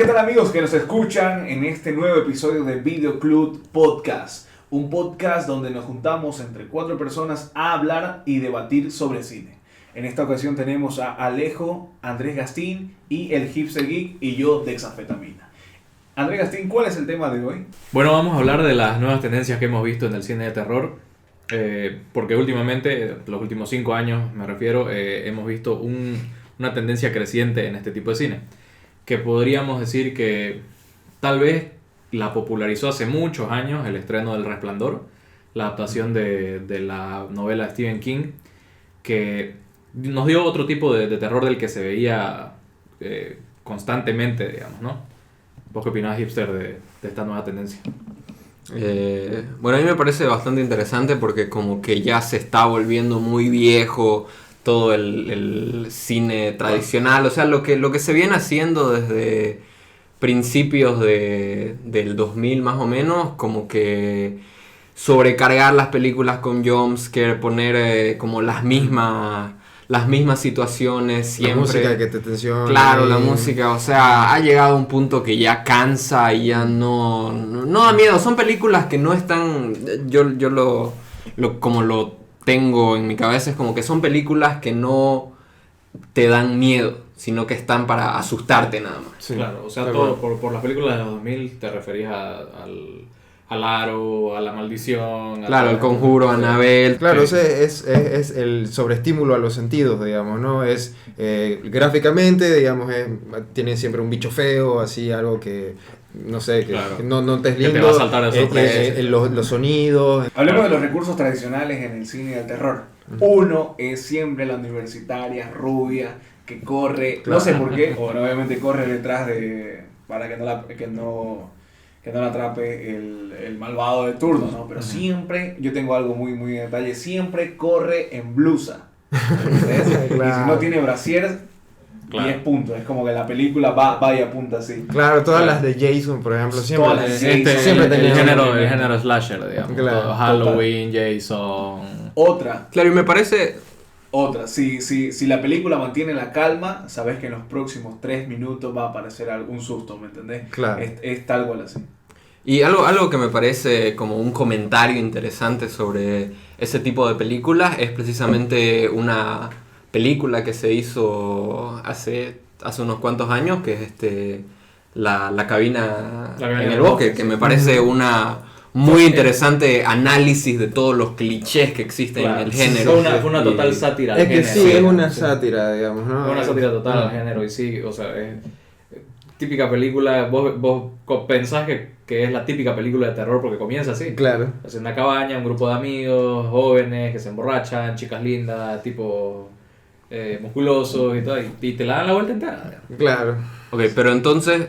¿qué tal amigos que nos escuchan en este nuevo episodio de Video Club Podcast? Un podcast donde nos juntamos entre 4 personas a hablar y debatir sobre cine. En esta ocasión tenemos a Alejo, Andrés Gastín y el Hipster Geek y yo, Dexanfetamina. Andrés Gastín, ¿cuál es el tema de hoy? Bueno, vamos a hablar de las nuevas tendencias que hemos visto en el cine de terror. Porque últimamente, los últimos 5 años me refiero, hemos visto una tendencia creciente en este tipo de cine. Que podríamos decir que tal vez la popularizó hace muchos años el estreno del Resplandor, la adaptación de la novela de Stephen King, que nos dio otro tipo de terror del que se veía constantemente, digamos, ¿no? ¿Vos qué opinás, Hipster, de esta nueva tendencia? Bueno, a mí me parece bastante interesante porque como que ya se está volviendo muy viejo todo el cine tradicional, o sea, lo que se viene haciendo desde principios del 2000 más o menos, como que sobrecargar las películas con jumpscare, poner como las mismas situaciones siempre. La música que te tensiona. Claro, la música, o sea, ha llegado a un punto que ya cansa y ya no da miedo. Son películas que no están, yo como lo tengo en mi cabeza, es como que son películas que no te dan miedo, sino que están para asustarte nada más. Sí, claro, o sea, todo por las películas de los 2000 te referías al Aro, a la maldición. Claro, el Conjuro, Annabelle. Claro, es el sobreestímulo a los sentidos, digamos, ¿no? Es gráficamente, digamos, tiene siempre un bicho feo, así, algo que, no sé, claro, que no te es que lindo. te va a saltar de sorpresa. Los sonidos. Hablemos de los recursos tradicionales en el cine del terror. Uno es siempre la universitaria rubia que corre, Claro. no sé por qué, o obviamente corre detrás para que no la atrape el malvado de turno, ¿no? Pero siempre, yo tengo algo muy en detalle, siempre corre en blusa. ¿Entendés? Claro. Y si no tiene brasier, Claro. 10 puntos. Es como que la película va y apunta así. Claro, todas Claro. las de Jason, por ejemplo, siempre. Todas las de Jason. siempre el tenían- género slasher, digamos. Claro, Todo, Halloween, Jason. Otra, Claro, y me parece... si la película mantiene la calma, sabes que en los próximos 3 minutos va a aparecer algún susto, ¿me entendés? Claro. Es tal cual así. Y algo que me parece como un comentario interesante sobre ese tipo de películas es precisamente una película que se hizo hace unos cuantos años, que es la cabina en el bosque, que me parece una muy interesante análisis de todos los clichés que existen Claro, en el género. Fue una total sátira al Es que género. sí, es una sátira, digamos, ¿no? Fue una sátira total al género y sí, o sea, es típica película, vos pensás que es la típica película de terror porque comienza así. Claro. Es una cabaña, un grupo de amigos, jóvenes que se emborrachan, chicas lindas, tipo musculosos y todo, y te la dan la vuelta entera. Claro. Ok, pero entonces,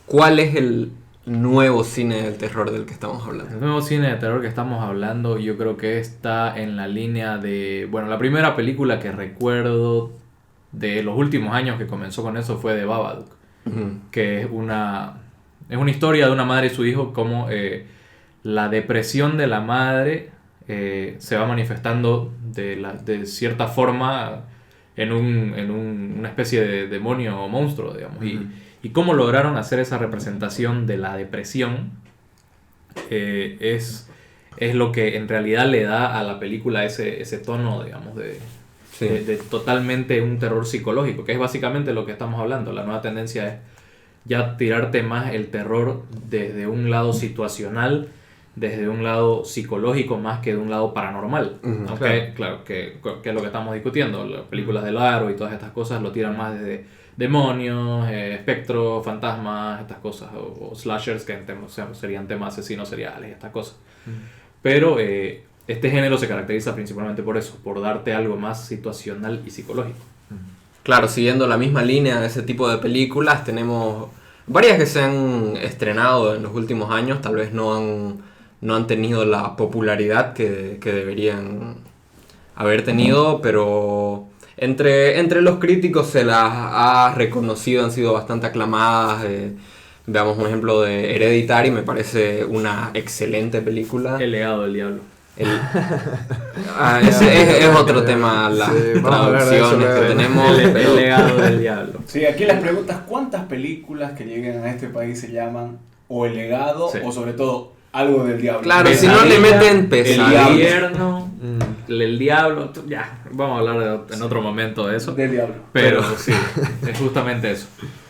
¿cuál es el nuevo cine del terror del que estamos hablando? El nuevo cine de terror que estamos hablando yo creo que está en la línea de... Bueno, la primera película que recuerdo de los últimos años que comenzó con eso fue The Babadook, que es una historia de una madre y su hijo, como la depresión de la madre se va manifestando de cierta forma en una especie de demonio o monstruo, digamos. Y cómo lograron hacer esa representación de la depresión es lo que en realidad le da a la película ese tono, digamos, de totalmente un terror psicológico, que es básicamente lo que estamos hablando. La nueva tendencia es ya tirarte más el terror desde un lado situacional, desde un lado psicológico más que de un lado paranormal. Claro, que es lo que estamos discutiendo. Las películas del Aro y todas estas cosas lo tiran más desde demonios, espectros, fantasmas, estas cosas, o slashers, que serían temas asesinos seriales, estas cosas. Pero este género se caracteriza principalmente por eso, por darte algo más situacional y psicológico. Claro, siguiendo la misma línea de ese tipo de películas, tenemos varias que se han estrenado en los últimos años, tal vez no han tenido la popularidad que deberían haber tenido, pero entre los críticos se las ha reconocido, han sido bastante aclamadas. Veamos un ejemplo de Hereditary, me parece una excelente película. El legado del diablo. Ese es otro tema, las traducciones que tenemos. El legado del diablo. Sí, aquí las preguntas, ¿cuántas películas que lleguen a este país se llaman o El legado o sobre todo algo del diablo? Claro, si no le meten Pesadilla, El infierno, el diablo, ya, vamos a hablar en otro momento de eso. Del diablo. Pero sí, es justamente eso.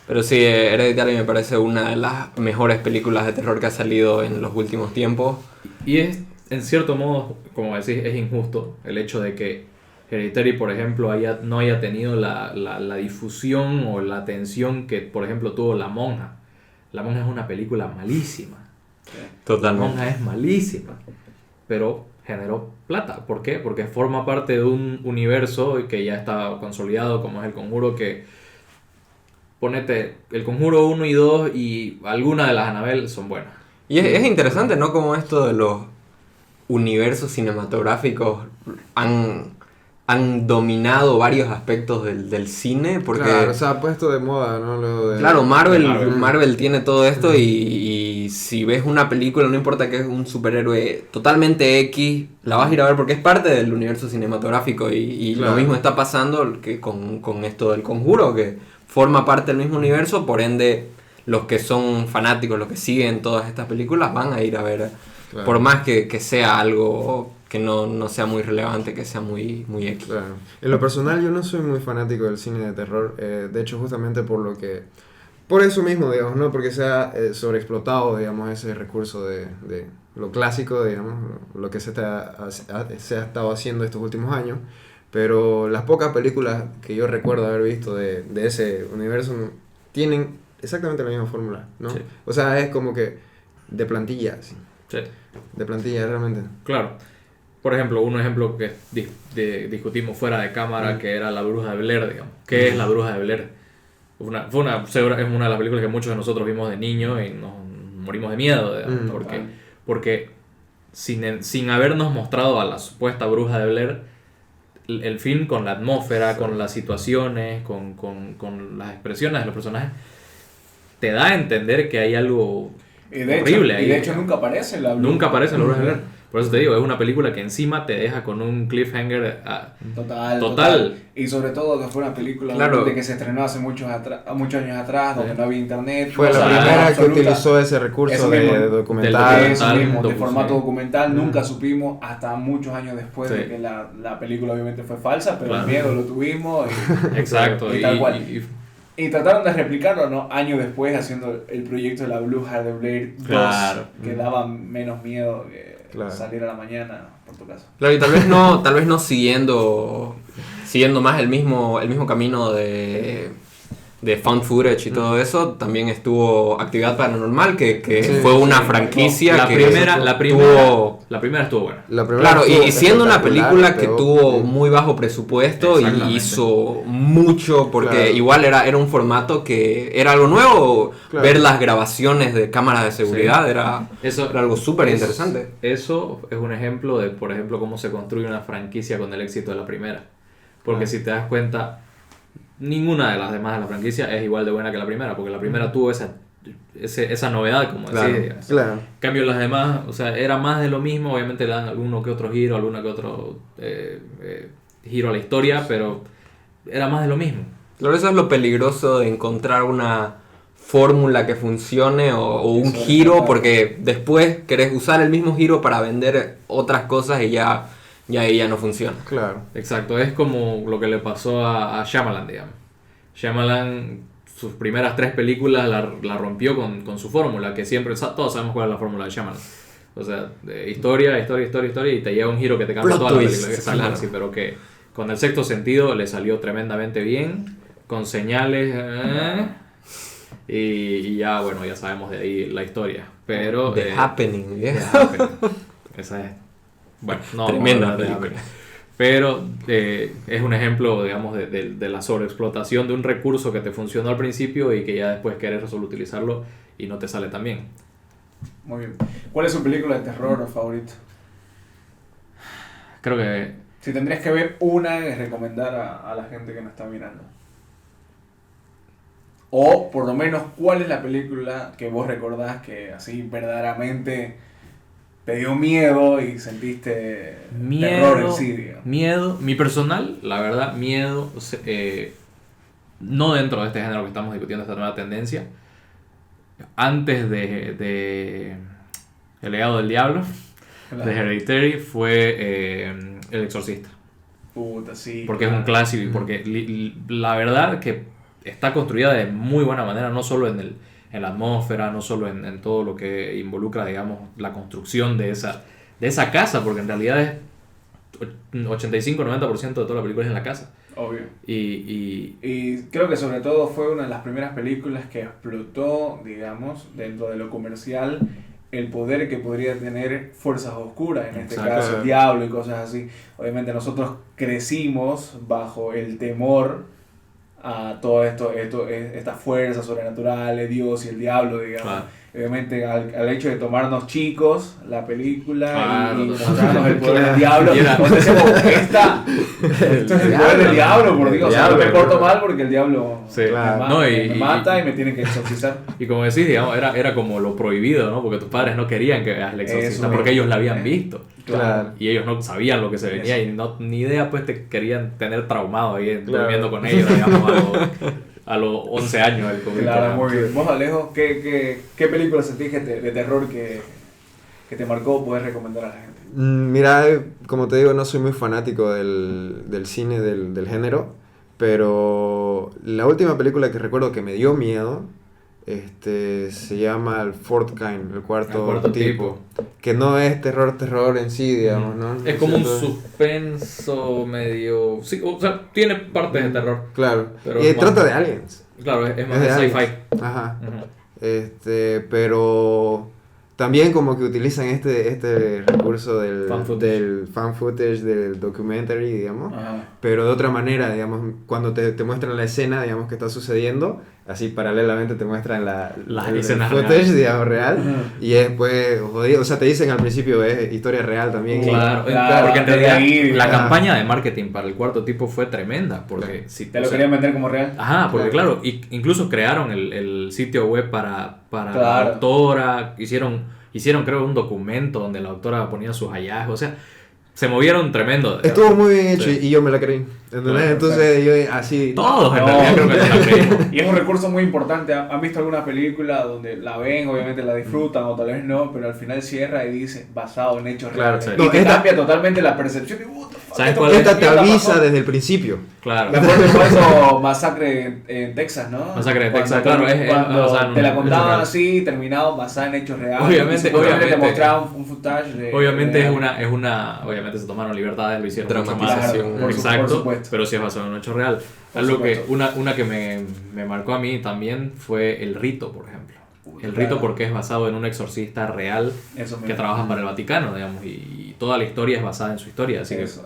Pero sí, Hereditary me parece una de las mejores películas de terror que ha salido en los últimos tiempos. Y es, en cierto modo, como decís, es injusto el hecho de que Hereditary, por ejemplo, no haya tenido la difusión o la atención que, por ejemplo, tuvo La Monja. La Monja es una película malísima. Totalmente. La Monja es malísima, pero generó plata. ¿Por qué? Porque forma parte de un universo que ya está consolidado, como es El Conjuro, que ponete El Conjuro 1 y 2 y algunas de las Annabelle son buenas. Y es interesante, ¿no? Como esto de los universos cinematográficos han dominado varios aspectos del cine, porque... Claro, se ha puesto de moda, ¿no? Claro, Marvel tiene todo esto y si ves una película, no importa que es un superhéroe totalmente X, la vas a ir a ver porque es parte del universo cinematográfico y claro. Lo mismo está pasando que con esto del Conjuro, que forma parte del mismo universo, por ende los que son fanáticos, los que siguen todas estas películas van a ir a ver, claro. Por más que sea algo que no sea muy relevante, que sea muy X. Claro. En lo personal yo no soy muy fanático del cine de terror, de hecho justamente por eso mismo, digamos, ¿no? Porque se ha sobreexplotado, digamos, ese recurso de lo clásico, digamos, lo que se ha estado haciendo estos últimos años, pero las pocas películas que yo recuerdo haber visto de ese universo tienen exactamente la misma fórmula, ¿no? Sí. O sea, es como que de plantilla, sí. Sí. De plantilla, realmente. Claro. Por ejemplo, un ejemplo que discutimos fuera de cámara, que era La Bruja de Blair, digamos. ¿Qué es La Bruja de Blair? Es una de las películas que muchos de nosotros vimos de niño y nos morimos de miedo, digamos, porque sin habernos mostrado a la supuesta Bruja de Blair, el film con la atmósfera, con las situaciones, con las expresiones de los personajes, te da a entender que hay algo horrible ahí. Y de hecho nunca aparece la Bruja. Nunca aparece la Bruja de Blair. Por eso te digo, es una película que encima te deja con un cliffhanger total. Y sobre todo que fue una película que se estrenó hace muchos años atrás, donde no había internet. Fue la primera que utilizó ese recurso de documental. De formato documental. Nunca supimos hasta muchos años después de que la película obviamente fue falsa, pero el miedo lo tuvimos. Exacto. Y tal cual. Y trataron de replicarlo, ¿no? Años después haciendo el proyecto de La Bruja de Blair 2, que daba menos miedo que salir a la mañana por tu casa. Claro, y tal vez no siguiendo más el mismo camino de found footage y todo eso. También estuvo Actividad Paranormal, que fue una franquicia la primera estuvo buena. Claro, y siendo una película que tuvo muy bajo presupuesto y hizo mucho, porque igual era un formato que era algo nuevo. Ver las grabaciones de cámaras de seguridad era algo súper interesante. Eso es un ejemplo de, por ejemplo, cómo se construye una franquicia con el éxito de la primera. Porque si te das cuenta, ninguna de las demás de la franquicia es igual de buena que la primera, porque la primera tuvo esa novedad, como decís. Claro. En cambio, las demás, o sea, era más de lo mismo. Obviamente le dan alguno que otro giro, alguno que otro giro a la historia, pero era más de lo mismo. Claro, eso es lo peligroso de encontrar una fórmula que funcione o un giro, porque después querés usar el mismo giro para vender otras cosas y ya no funciona. Claro. Exacto, es como lo que le pasó a Shyamalan, digamos. Shyamalan, sus primeras 3 películas la rompió con su fórmula, que siempre, todos sabemos cuál es la fórmula de Shyamalan. O sea, historia, y te lleva un giro que te cambia toda la película. Exacto, claro. Sí, pero que con El Sexto Sentido le salió tremendamente bien, con señales, y ya, bueno, ya sabemos de ahí la historia. Pero The Happening, The Happening. Esa es... Bueno, no, tremenda película. Pero es un ejemplo, digamos, de la sobreexplotación de un recurso que te funcionó al principio y que ya después querés solo utilizarlo y no te sale tan bien. Muy bien. ¿Cuál es su película de terror favorita? Creo que... Si tendrías que ver una y recomendar a la gente que nos está mirando. O, por lo menos, ¿cuál es la película que vos recordás que así verdaderamente te dio miedo y sentiste terror en sí, digamos. Miedo, mi personal, la verdad, miedo, no dentro de este género que estamos discutiendo, esta nueva tendencia, antes de El legado del diablo, Claro. de Hereditary, fue El exorcista. Puta, sí. Porque es un clásico y porque la verdad que está construida de muy buena manera, no solo en la atmósfera, no solo en todo lo que involucra, digamos, la construcción de esa casa, porque en realidad es 85-90% de toda la película es en la casa. Obvio. Y Y creo que sobre todo fue una de las primeras películas que explotó, digamos, dentro de lo comercial, el poder que podría tener fuerzas oscuras, en este Exacto. caso el diablo y cosas así. Obviamente nosotros crecimos bajo el temor a todo estas fuerzas sobrenaturales, Dios y el diablo, digamos. Claro. Obviamente al hecho de tomarnos chicos la película Claro, y total. mostrarnos el poder Claro. del diablo, Y era- entonces decimos, esto es el poder del diablo, por Dios, o sea, no me porto mal porque el diablo Sí, Claro. no, me mata y me tienen que exorcizar. y como decís, digamos, era como lo prohibido, ¿no? Porque tus padres no querían que veas el exorcista Eso porque mismo. ellos la habían visto. Claro. Y ellos no sabían lo que se venía y ni idea, pues te querían tener traumado ahí Claro. durmiendo con ellos, digamos, a los 11 años del COVID. Claro, digamos. muy bien. Vos, Alejo, ¿qué película sentís de terror que te marcó puedes recomendar a la gente? Mira, como te digo, no soy muy fanático del cine, del género, pero la última película que recuerdo que me dio miedo se llama El Fourth Kind, el cuarto tipo, que no es terror en sí, digamos, ¿no? Es como un Entonces, suspenso medio... Sí, o sea, tiene partes de terror. claro, Pero y es más- trata de aliens. Claro, es más Es de de sci-fi. aliens. Ajá. Ujú. Pero también como que utilizan este recurso Fan footage. del fan footage, del documentary, digamos, Ajá. pero de otra manera, digamos, cuando te muestran la escena, digamos, que está sucediendo, así paralelamente te muestran Las el escenas footage, reales. digamos, real, Ujú. y después, jodido, o sea, te dicen al principio, es historia real también. Claro, Claro, porque en desde realidad ahí, la ajá. campaña de marketing para el cuarto tipo fue tremenda, porque si ¿Te lo querían vender como real? Ajá, porque claro, incluso crearon el sitio web para la Claro. doctora, hicieron creo un documento donde la doctora ponía sus hallazgos, o sea, se movieron tremendo. Estuvo muy bien hecho Sí. y yo me la creí, ¿entendés? Claro, Entonces yo así... Todos en No, realidad creo que se la creímos. Y es un recurso muy importante. ¿Han visto alguna película donde la ven, obviamente la disfrutan o tal vez no, pero al final cierra y dice basado en hechos Claro, reales? sí. Y No, te esta- cambia totalmente la percepción. Y, what the fuck, ¿Sabes esto cuál qué es? Esta te mierda avisa pasó. desde el principio. Claro. Me acuerdo por eso Masacre en Texas, ¿no? Masacre en Cuando- Texas, claro, es cuando basada en te la hechos contaban reales. así, terminado basada en hechos reales. Obviamente- Y supuestamente te obviamente. mostraban un footage de... Obviamente de- obviamente se tomaron libertades, lo hicieron mucho más. Dramatización. Claro, por Exacto, supuesto. pero sí es basado en un hecho real. Por Algo que, supuesto. una que me marcó a mí también fue El Rito, por ejemplo. El Claro. Rito porque es basado en un exorcista real Eso mismo. que trabaja para el Vaticano, digamos, y toda la historia es basada en su historia, así Eso.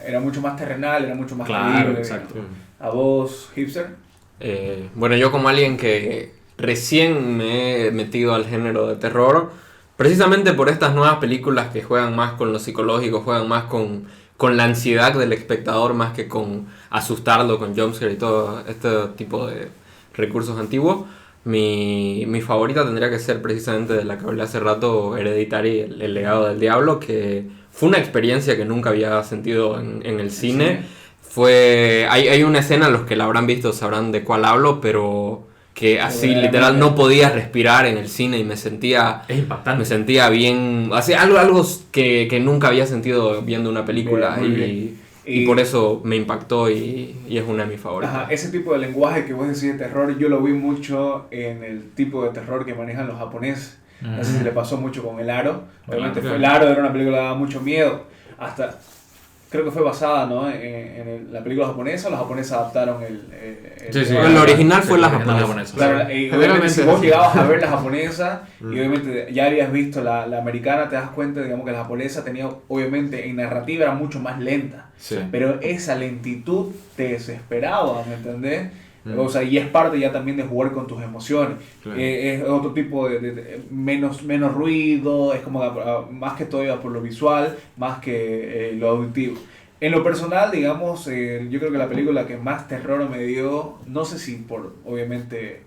Era mucho más terrenal, era mucho más Claro, creíble. exacto. ¿A vos, Hipster? Bueno, yo como alguien que recién me he metido al género de terror, precisamente por estas nuevas películas que juegan más con lo psicológico, juegan más con la ansiedad del espectador más que con asustarlo, con jumpscare y todo este tipo de recursos antiguos, mi favorita tendría que ser precisamente de la que hablé hace rato, Hereditary, el legado del diablo, que fue una experiencia que nunca había sentido en el cine. Hay una escena, los que la habrán visto sabrán de cuál hablo, pero que así literal no podía respirar en el cine y me sentía es impactante. me sentía bien, así, algo que nunca había sentido viendo una película Bien, muy bien. y por eso me impactó y es una de mis favoritas. Ajá, ese tipo de lenguaje que vos decís de terror, yo lo vi mucho en el tipo de terror que manejan los japoneses. No sé si le pasó mucho con El Aro. Obviamente Claro. El Aro era una película que daba mucho miedo. Hasta, creo que fue basada, ¿no? en la película japonesa. Los japoneses adaptaron el Sí, sí. El original fue la original japonesa. Claro, sí. y obviamente Generalmente si vos es así. llegabas a ver la japonesa y obviamente ya habías visto la americana, te das cuenta, digamos, que la japonesa tenía, obviamente, en narrativa era mucho más lenta. Sí. Pero esa lentitud te desesperaba, ¿me entendés? O sea, y es parte ya también de jugar con tus emociones. Claro. Es otro tipo de menos ruido, es como más que todo iba por lo visual, más que lo auditivo. En lo personal, digamos, yo creo que la película que más terror me dio, no sé si obviamente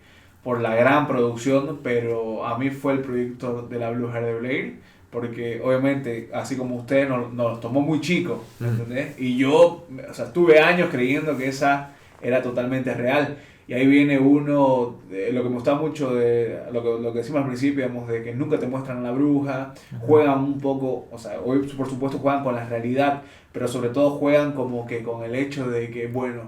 por la gran producción, pero a mí fue el proyecto de la Bruja de Blair, porque obviamente, así como usted, nos tomó muy chicos, ¿me entendés? Y yo, o sea, estuve años creyendo que esa era totalmente real. Y ahí viene uno, lo que me gusta mucho de lo que decimos al principio, digamos, de que nunca te muestran a la bruja, juegan un poco, o sea, hoy por supuesto juegan con la realidad, pero sobre todo juegan como que con el hecho de que, bueno,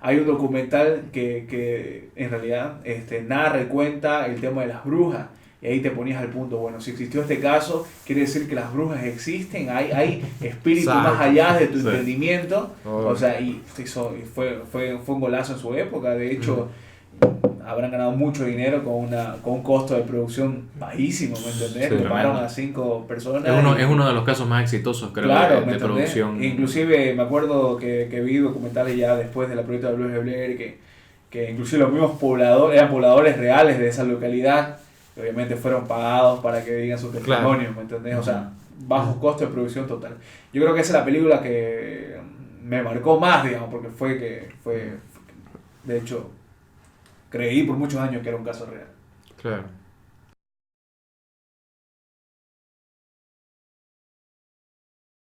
hay un documental que en realidad narra y cuenta el tema de las brujas. Y ahí te ponías al punto, bueno, si existió este caso, quiere decir que las brujas existen, hay espíritus más allá de tu entendimiento. O sea, y eso fue un golazo en su época. De hecho, habrán ganado mucho dinero con un costo de producción bajísimo, ¿me entendés? Sí, Tomaron a 5 personas. Es uno de los casos más exitosos, creo, claro, de producción. Inclusive me acuerdo que vi documentales ya después de la proyecto de Blues de Blair, que inclusive los mismos pobladores, eran pobladores reales de esa localidad, que obviamente fueron pagados para que digan sus testimonios, ¿me entendés? O sea, bajo costo de producción total. Yo creo que esa es la película que me marcó más, digamos, porque fue de hecho, creí por muchos años que era un caso real. Claro.